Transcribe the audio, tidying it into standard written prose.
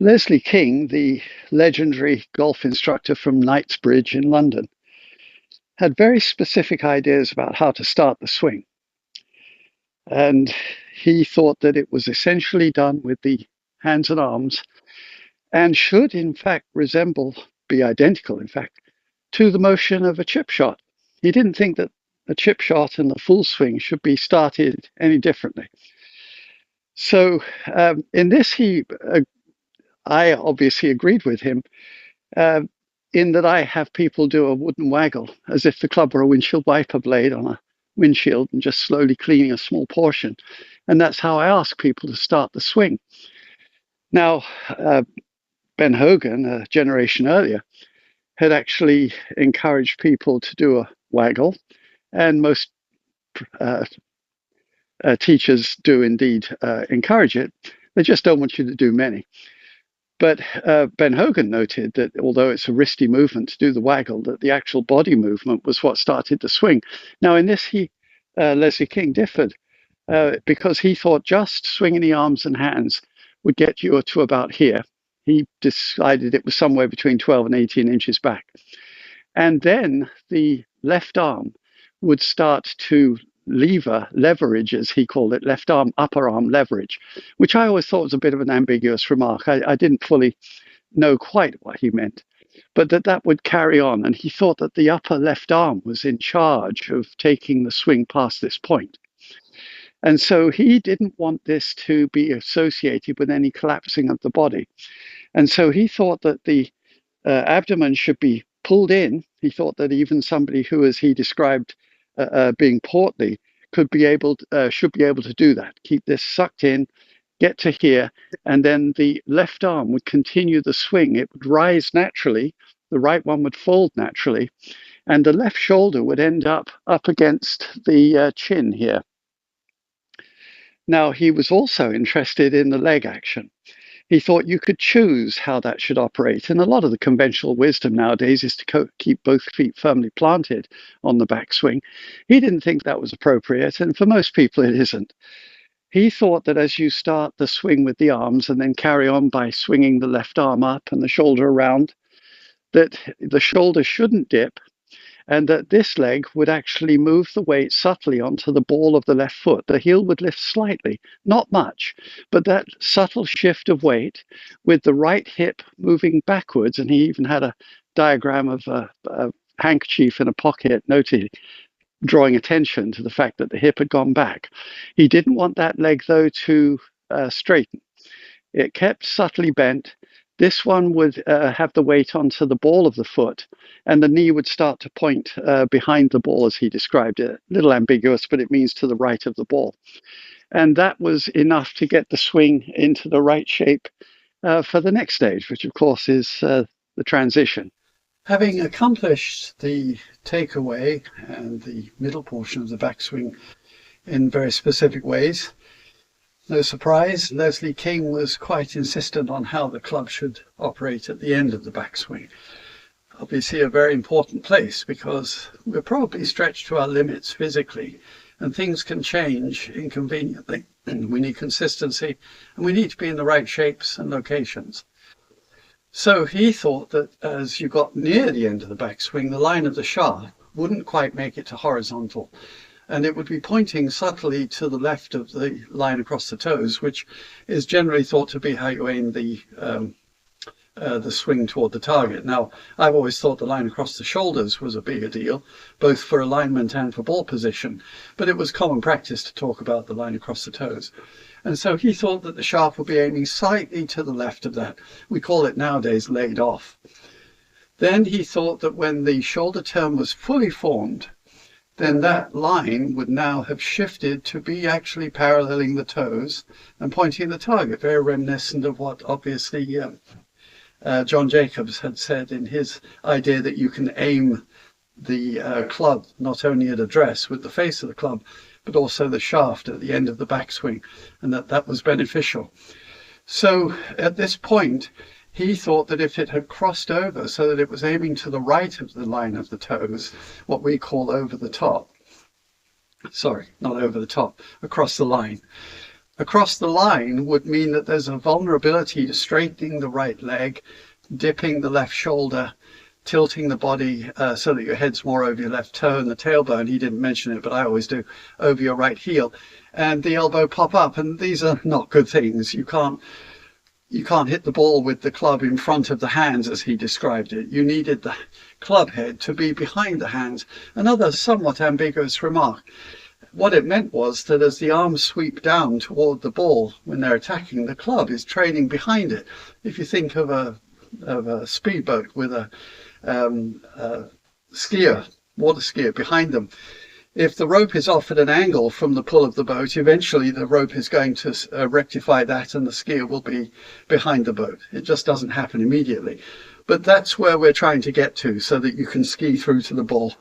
Leslie King, the legendary golf instructor from Knightsbridge in London, had very specific ideas about how to start the swing. And he thought that it was essentially done with the hands and arms and should, in fact, be identical, in fact, to the motion of a chip shot. He didn't think that a chip shot and the full swing should be started any differently. So in this, I obviously agreed with him uh, in that I have people do a wooden waggle as if the club were a windshield wiper blade on a windshield and just slowly cleaning a small portion. And that's how I ask people to start the swing. Now, Ben Hogan, a generation earlier, had actually encouraged people to do a waggle, and most uh, teachers do indeed encourage it. They just don't want you to do many. But Ben Hogan noted that although it's a wristy movement to do the waggle, that the actual body movement was what started the swing. Now, in this, Leslie King differed because he thought just swinging the arms and hands would get you to about here. He decided it was somewhere between 12 and 18 inches back. And then the left arm would start to leverage, as he called it, left arm, upper arm leverage, which I always thought was a bit of an ambiguous remark. I didn't fully know quite what he meant, but that would carry on. And he thought that the upper left arm was in charge of taking the swing past this point. And so he didn't want this to be associated with any collapsing of the body. And so he thought that the abdomen should be pulled in. He thought that even somebody who, as he described, being portly, should be able to do that. Keep this sucked in, get to here, and then the left arm would continue the swing. It would rise naturally, the right one would fold naturally, and the left shoulder would end up against the chin here. Now, he was also interested in the leg action. He thought you could choose how that should operate. And a lot of the conventional wisdom nowadays is to keep both feet firmly planted on the backswing. He didn't think that was appropriate. And for most people, it isn't. He thought that as you start the swing with the arms and then carry on by swinging the left arm up and the shoulder around, that the shoulder shouldn't dip, and that this leg would actually move the weight subtly onto the ball of the left foot. The heel would lift slightly, not much, but that subtle shift of weight with the right hip moving backwards. And he even had a diagram of a handkerchief in a pocket, noted, drawing attention to the fact that the hip had gone back. He didn't want that leg, though, to straighten. It kept subtly bent. This one would have the weight onto the ball of the foot, and the knee would start to point behind the ball, as he described it. A little ambiguous, but it means to the right of the ball. And that was enough to get the swing into the right shape for the next stage, which, of course, is the transition. Having accomplished the takeaway and the middle portion of the backswing in very specific ways, no surprise, Leslie King was quite insistent on how the club should operate at the end of the backswing. Obviously a very important place because we're probably stretched to our limits physically and things can change inconveniently. We need consistency and we need to be in the right shapes and locations. So he thought that as you got near the end of the backswing, the line of the shaft wouldn't quite make it to horizontal. And it would be pointing subtly to the left of the line across the toes, which is generally thought to be how you aim the swing toward the target. Now, I've always thought the line across the shoulders was a bigger deal, both for alignment and for ball position, but it was common practice to talk about the line across the toes. And so he thought that the shaft would be aiming slightly to the left of that. We call it nowadays laid off. Then he thought that when the shoulder turn was fully formed, then that line would now have shifted to be actually paralleling the toes and pointing the target, very reminiscent of what obviously John Jacobs had said in his idea that you can aim the club not only at address with the face of the club, but also the shaft at the end of the backswing, and that was beneficial. So at this point, he thought that if it had crossed over so that it was aiming to the right of the line of the toes, what we call over the top, sorry, not over the top, across the line, Across the line would mean that there's a vulnerability to straightening the right leg, dipping the left shoulder, tilting the body so that your head's more over your left toe, and the tailbone, he didn't mention it, but I always do, over your right heel, and the elbow pop up. And these are not good things. You can't hit the ball with the club in front of the hands, as he described it. You needed the club head to be behind the hands. Another somewhat ambiguous remark. What it meant was that as the arms sweep down toward the ball when they're attacking, the club is trailing behind it. If you think of a speedboat with a skier, water skier behind them, if the rope is off at an angle from the pull of the boat, eventually the rope is going to rectify that and the skier will be behind the boat. It just doesn't happen immediately. But that's where we're trying to get to, so that you can ski through to the ball.